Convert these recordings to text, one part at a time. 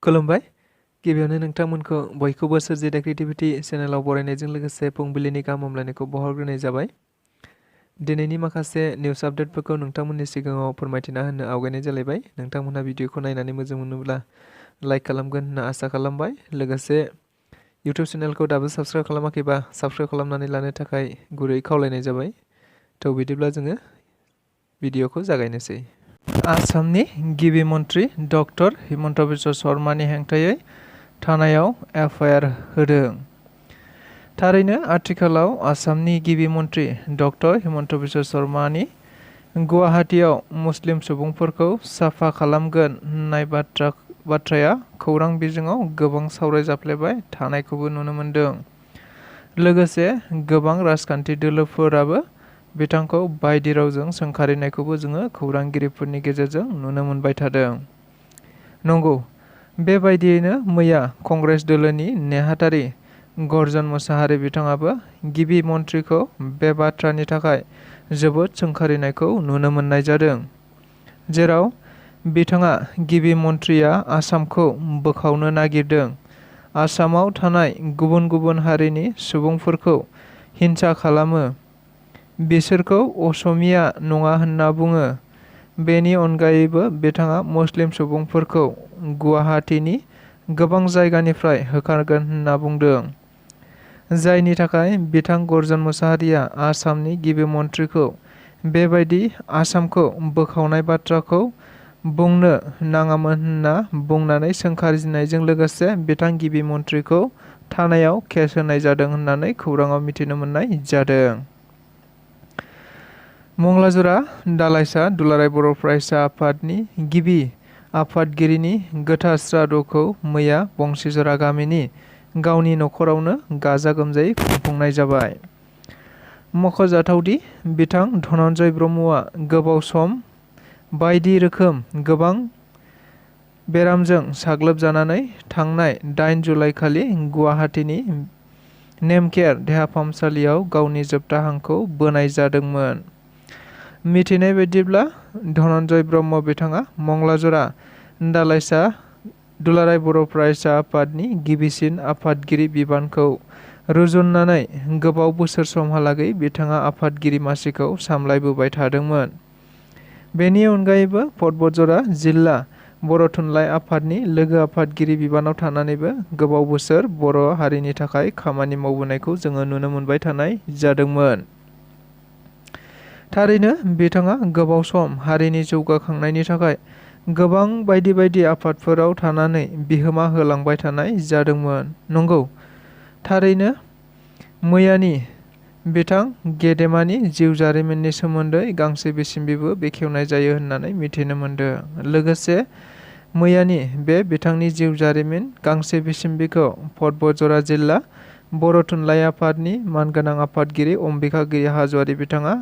खुलुमबाय गिबियावनो नोंथांमोनखौ बयखौबो सोरजि द क्रिएटिविटी चेनेलाव बरायनायजों लोगोसे फुंबिलिनि गाहाम हामलायनायखौ बावहरग्रोनाय जाबाय। दिनैनि माखासे निउज आपडेटफोरखौ नोंथांमोननि सिगाङाव फोरमायथिना होनो आवगायनाय जालायबाय। नोंथांमोनहा भिडिअखौ नायनानै मोजां मोनोब्ला लाइक खालामगोन होनना आसा खालामबाय। लोगोसे इउट्युब चेनेलखौ दाबो साबस्क्राइब खालामाखैबा साबस्क्राइब खालामनानै लानो थाखाय गुरै खावलायनाय जाबाय। थ' बिदिब्ला जोङो भिडिअखौ जागायनोसै। आसामनि गिबि मन्त्रि डक्टर हिमन्त बिश्व शर्मानि हेंथायै थानायाव एफआइआर होदों। थारैनो आथिखालाव आसामनि गिबि मन्त्रि डक्टर हिमन्त बिश्व शर्मानि गुवाहाटीआव मुस्लिम सुबुंफोरखौ साफा खालामगोन होननाय बाथ्राया खौरां बिजोङाव गोबां सावरायजाफ्लेबाय थानायखौबो नुनो मोनदों। लोगोसे गोबां राजखान्थि दोलोफोराबो बिथांखौ बायदि रावजों सोंखारिनायखौबो जोङो खौरांगिरिफोरनि गेजेरजों नुनो मोनबाय थादों। नंगौ, बेबायदियैनो मैया कंग्रेस दोलोनि नेहाथारि गर्जन मोसाहारि बिथाङाबो गिबि मन्थ्रिखौ बे बाथ्रानि थाखाय जोबोद सोंखारिनायखौ नुनो मोननाय जादों, जेराव बिथाङा गिबि मन्थ्रिया आसामखौ बोखावनो नागिरदों, आसामाव थानाय गुबुन गुबुन हारिनि सुबुंफोरखौ हिंसा खालामो, बिसोरखौ असमिया नङा होनना बुङो। बेनि अनगायैबो बिथाङा मुस्लिम सुबुंफोरखौ गुवाहाटीनि गोबां जायगानिफ्राय होखारगोन होनना बुंदों, जायनि थाखाय बिथां गर्जन मोसाहारिया आसामनि गिबि मन्थ्रिखौ बेबायदि आसामखौ बोखावनाय बाथ्राखौ बुंनो नाङामोन होनना बुंनानै सोंखारिनायजों लोगोसे बिथां गिबि मन्थ्रिखौ थानायाव केस होनाय जादों होननानै खौराङाव मिथिनो मोननाय जादों। मंगलाजरा दालाइसा दुलाराय बर' फरायसा आफादनि गिबि आफादगिरिनि गोथार श्राद्धखौ मैया बंशीजरा गामिनि गावनि नखरावनो गाजा गोमजायै खुंफुंनाय जाबाय। मख'जाथावदि बिथां धनन्जय ब्रह्मआ गोबाव सम बायदि रोखोम गोबां बेरामजों साग्लोबजानानै थांनाय 8 जुलाइ खालि गुवाहाटीनि नेमकेयार देहा फाहामसालियाव गावनि जोबथा हांखौ बोनाय जादोंमोन। मिथिनाय बायदिब्ला धनन्जय ब्रह्म बिथाङा मंगलाजरा दालाइसा दुलाराय बर' फरायसा आफादनि गिबिसिन आफादगिरि बिबानखौ रुजुननानै गोबाव बोसोर समहालागै बिथाङा आफादगिरि मासिखौ सामलायबोबाय थादोंमोन। बेनि अनगायैबो पर्बतजरा जिल्ला बर' थुनलाइ आफादनि लोगो आफादगिरि बिबानाव थानानैबो गोबाव बोसोर बर' हारिनि थाखाय खामानि मावबोनायखौ जोङो नुनो मोनबाय थानाय जादोंमोन। थारैनो बिथाङा गोबाव सम हारिनि जौगाखांनायनि थाखाय गोबां बायदि बायदि आफादफोराव थानानै बिहोमा होलांबाय थानाय जादोंमोन। नंगौ, थारैनो मैयानि बिथां गेदेमानि जिउ जारिमिननि सोमोन्दै गांसे बिसम्बिबो बेखेवनाय जायो होननानै मिथिनो मोनदों। लोगोसे मैयानि बे बिथांनि जिउ जारिमिन गांसे बिसम्बिखौ पर्बतजरा जिल्ला बर' थुनलाइ आफादनि मानगोनां आफादगिरि अम्बिका गैया हाज'वारि बिथाङा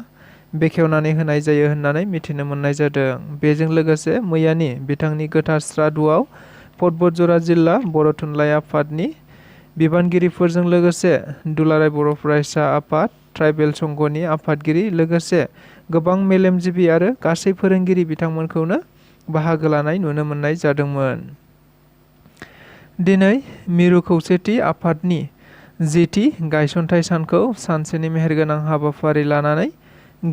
बेखेवनानै होनाय जायो होननानै मिथिनो मोननाय जादों। बेजों लोगोसे मैयानि बिथांनि गोथार श्राद्धआव पर्बतजरा जिल्ला बर' थुनलाइ आफादनि बिबानगिरिफोरजों लोगोसे दुलाराय बर' फरायसा आफाद, ट्राइबेल संघनि आफादगिरि लोगोसे गोबां मेलेमजिबि आरो गासै फोरोंगिरि बिथांमोनखौनो बाहागो लानाय नुनो मोननाय जादोंमोन। दिनै मिरु खौसेथि आफादनि 10थि गायसनथाइ सानखौ सानसेनि मेहेरगोनां हाबाफारि लानानै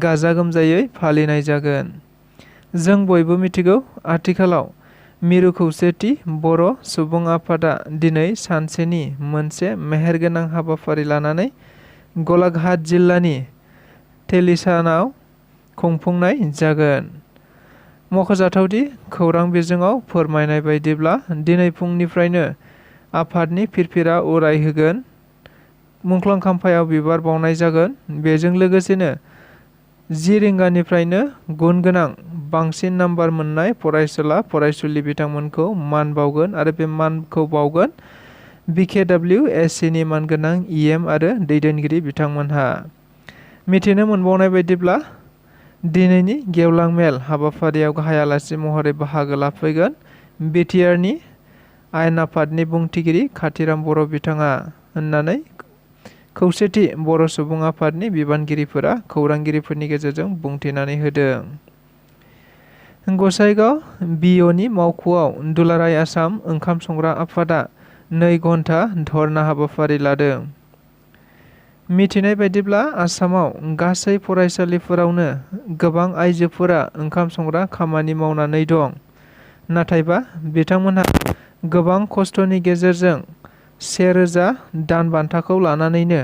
गाजा गोमजायै फालिनाय जागोन। जों बयबो मिथिगौ, आथिखालाव मिरु खौसेथि बर' सुबुं आफादा दिनै सानसेनि मोनसे मेहेरगोनां हाबाफारि लानानै गलाघाट जिल्लानि तेलिसानाव खुंफुंनाय जागोन। मख'जाथावदि खौरां बिजोङाव फोरमायनाय बायदिब्ला दिनै फुंनिफ्रायनो आफादनि फिरफिरा उरायहोगोन, मुंख्लं खाम्फायाव बिबार बावनाय जागोन। बेजों लोगोसेनो 10 रिंगानिफ्रायनो गुन गोनां बांसिन नाम्बार मोननाय फरायसुला फरायसुलि बिथांमोनखौ मान बावगोन आरो बे मानखौ बावगोन BKWSCनि मानगोनां EM आरो दैदेनगिरि बिथांमोनहा। मिथिनो मोनबावनाय बायदिब्ला दिनैनि गेवलां मेल हाबाफारियाव गाहाय आलासि महरै बाहागो लाफैगोन बिटिआरनि आयेन आफादनि बुंथिगिरि खाथिराम बर' बिथाङा होननानै खौसेथि बर' सुबुं आफादनि बिबानगिरिफोरा खौरांगिरिफोरनि गेजेरजों बुंथिनानै होदों। गसाइगाव बिअनि मावख'आव दुलाराय आसाम ओंखाम संग्रा आफादा 2 घन्टा धरना हाबाफारि लादों। मिथिनाय बायदिब्ला आसामाव गासै फरायसालिफोरावनो गोबां आइजोफोरा ओंखाम संग्रा खामानि मावनानै दं। नाथायबा बिथांमोनहा गोबां खस्थ'नि गेजेरजों 1000 दान बान्थाखौ लानानैनो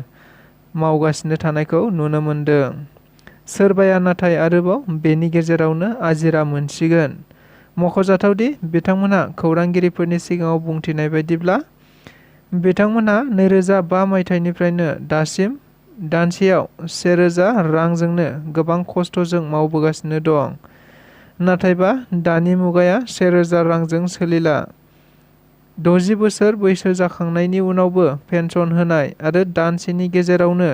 मावगासिनो थानायखौ नुनो मोनदों। सोरबाया नाथाय आरोबाव बेनि गेजेरावनो आजिरा मोनसिगोन। मख'जाथावदि बिथांमोनहा खौरांगिरिफोरनि सिगाङाव बुंथिनाय बायदिब्ला बिथांमोनहा 2005 मायथाइनिफ्रायनो दासिम दानसेयाव 1000 रांजोंनो गोबां खस्थ'जों मावबोगासिनो दं। नाथायबा दानि मुगाया 1000 रांजों सोलिला। 60 बोसोर बैसो जाखांनायनि उनावबो पेन्सन होनाय आरो दानसेनि गेजेरावनो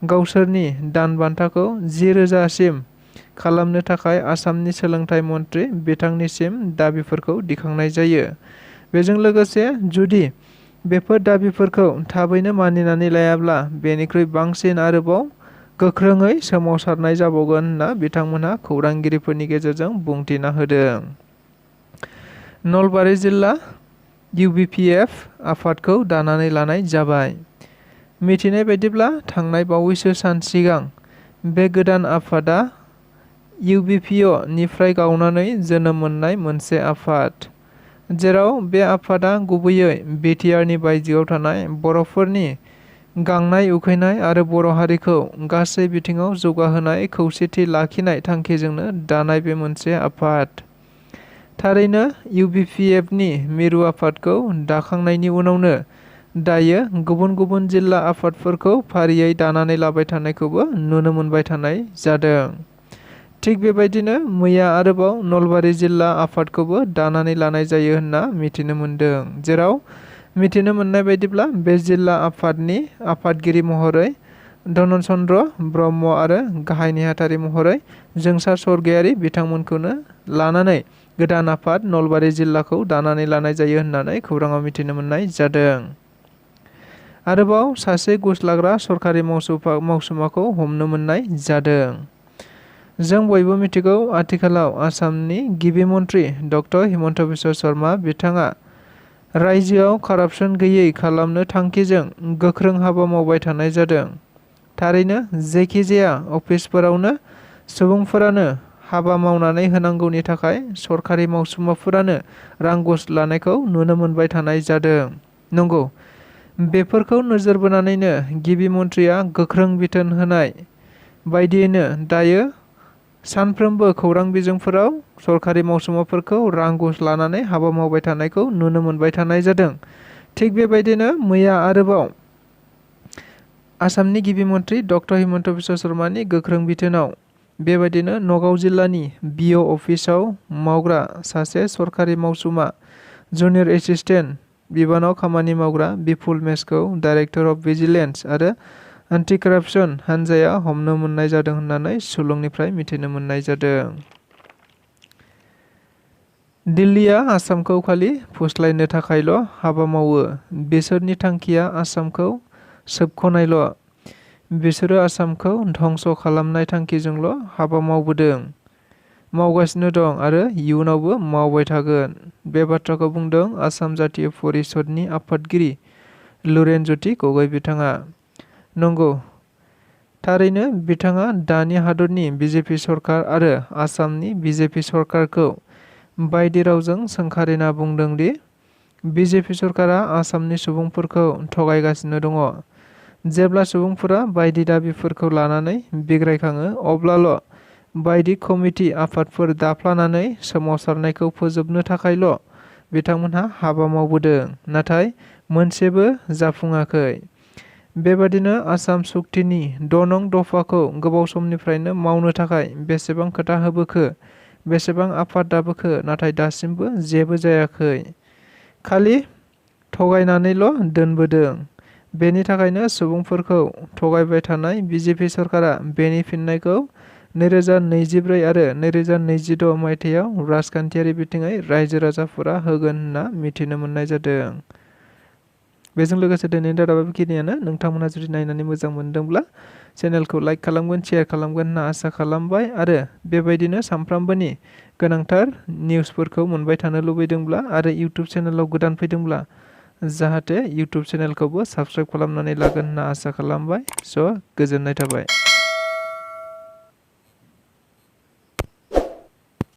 गावसोरनि दान बान्थाखौ 10,000 सिम खालामनो थाखाय आसामनि सोलोंथाइ मन्थ्रि बिथांनिसिम दाबिफोरखौ दिखांनाय जायो। बेजों लोगोसे जुदि बेफोर दाबिफोरखौ थाबैनो मानिनानै लायाब्ला बेनिख्रुइ बांसिन आरोबाव गोख्रोङै सोमावसारनाय जाबावगोन होनना बिथांमोनहा खौरांगिरिफोरनि गेजेरजों बुंथिना होदों। नलबारि जिल्ला UBPF आफादखौ दानानै लानाय जाबाय। मिथिनाय बायदिब्ला थांनाय बावैसो सान सिगां बे गोदान आफादा UBPO निफ्राय गावनानै जोनोम मोननाय मोनसे आफाद, जेराव बे आफादा गुबैयै BTRनि बायजोआव थानाय बर'फोरनि गांनाय उखैनाय आरो बर' हारिखौ गासै बिथिङाव जौगाहोनाय खौसेथि लाखिनाय थांखिजोंनो दानाय बे मोनसे आफाद। थारैनो UBPFनि मिरु आफादखौ दाखांनायनि उनावनो दायो गुबुन गुबुन जिल्ला आफादफोरखौ फारियै दानानै लाबाय थानायखौबो नुनो मोनबाय थानाय जादों। थिग बेबायदिनो मैया आरोबाव नलबारि जिल्ला आफादखौबो दानानै लानाय जायो होनना मिथिनो मोनदों, जेराव मिथिनो मोननाय बायदिब्ला बे जिल्ला आफादनि आफादगिरि महरै धनन चन्द्र ब्रह्म आरो गाहाय नेहाथारि महरै जोंसार स्वर्गयारी बिथांमोनखौनो लानानै गोदान आफाद नलबारि जिल्लाखौ दानानै लानाय जायो होननानै खौराङाव मिथिनो मोननाय जादों। आरोबाव सासे घुस लाग्रा सरखारि मावसुमाखौ हमनो मोननाय जादों। जों बयबो मिथिगौ, आथिखालाव आसामनि गिबि मन्थ्रि डक्टर हिमन्त बिश्व शर्मा बिथाङा रायजोआव कारापसन गैयै खालामनो थांखिजों गोख्रों हाबा मावबाय थानाय जादों। थारैनो जेखि जाया अफिसफोरावनो सुबुंफोरानो हाबा मावनानै होनांगौनि थाखाय सरखारि मावसुमाफोरानो रां घुस लानायखौ नुनो मोनबाय थानाय जादों। नंगौ, बेफोरखौ नोजोर बोनानैनो गिबि मन्थ्रिया गोख्रों बिथोन होनाय बायदियैनो दायो सानफ्रोमबो खौरां बिजोंफोराव सरखारि मावसुमाफोरखौ रां घुस लानानै हाबा मावबाय थानायखौ नुनो मोनबाय थानाय जादों। थिग बेबायदिनो मैया आरोबाव आसामनि गिबि मन्थ्रि डक्टर हिमन्त बिश्व शर्मानि गोख्रों बिथोनाव बेबायदिनो नगाव जिल्लानि BO अफिसाव मावग्रा सासे सरखारि मावसुमा जुनियर एसिस्टेन्ट बिबानाव खामानि मावग्रा बिपुल मेसखौ डाइरेक्टर अफ भिजिलेन्स आरो एन्टि कारापसन हानजाया हमनो मोननाय जादों होननानै सुलुंनिफ्राय मिथिनो मोननाय जादों। दिल्लीया आसामखौ खालि फुस्लायनो थाखायल' हाबा मावो। बिसोरनि थांखिया आसामखौ सोबख'नायल'। बिसोरो आसामखौ धंस खालामनाय थांखिजोंल' हाबा मावबोदों, मावगासिनो दं आरो इयुनावबो मावबाय थागोन। बे बाथ्राखौ बुंदों आसाम जातीय परिषदनि आफादगिरि लुरेन ज्योति गगৈ बिथाङा। नंगौ, थारैनो बिथाङा दानि हादरनि BJP सरकार आरो आसामनि BJP सरकारखौ बायदि रावजों सोंखारिना बुंदों दि BJP सरकारा आसामनि सुबुंफोरखौ थगायगासिनो दङ। जेब्ला सुबुंफोरा बायदि दाबिफोरखौ लानानै बिग्रायखाङो अब्लाल' बायदि कमिटि आफादफोर दाफ्लानानै सोमावसारनायखौ फोजोबनो थाखायल' बिथांमोनहा हाबा मावबोदों, नाथाय मोनसेबो जाफुङाखै। बेबादिनो आसाम सुक्तिनि 6 नं दफाखौ गोबाव समनिफ्रायनो मावनो थाखाय बेसेबां खोथा होबोखो, बेसेबां आफाद दाबोखो, नाथाय दासिमबो जेबो जायाखै। खालि थगायनानैल' दोनबोदों। बेनि थाखायनो सुबुंफोरखौ थगायबाय थानाय BJP सरकारा बेनि फिननायखौ 2024 आरो 2026 मायथाइयाव राजखान्थियारि बिथिङै रायजो राजाफोरा होगोन होनना मिथिनो मोननाय जादों। बेजों लोगोसे दिनैनि रादाबा बेखिनियानो। नोंथांमोनहा जुदि नायनानै मोजां मोनदोंब्ला चेनेलखौ लाइक खालामगोन, शेयार खालामगोन होनना आसा खालामबाय आरो बेबायदिनो सानफ्रामबोनि गोनांथार निउसफोरखौ मोनबाय थानो लुबैदोंब्ला आरो इउट्युब चेनेलाव गोदान फैदोंब्ला जाहाथे इउट्युब चेनेलखौबो साबस्क्राइब खालामनानै लागोन होनना आसा खालामबाय। स' गोजोननाय थाबाय।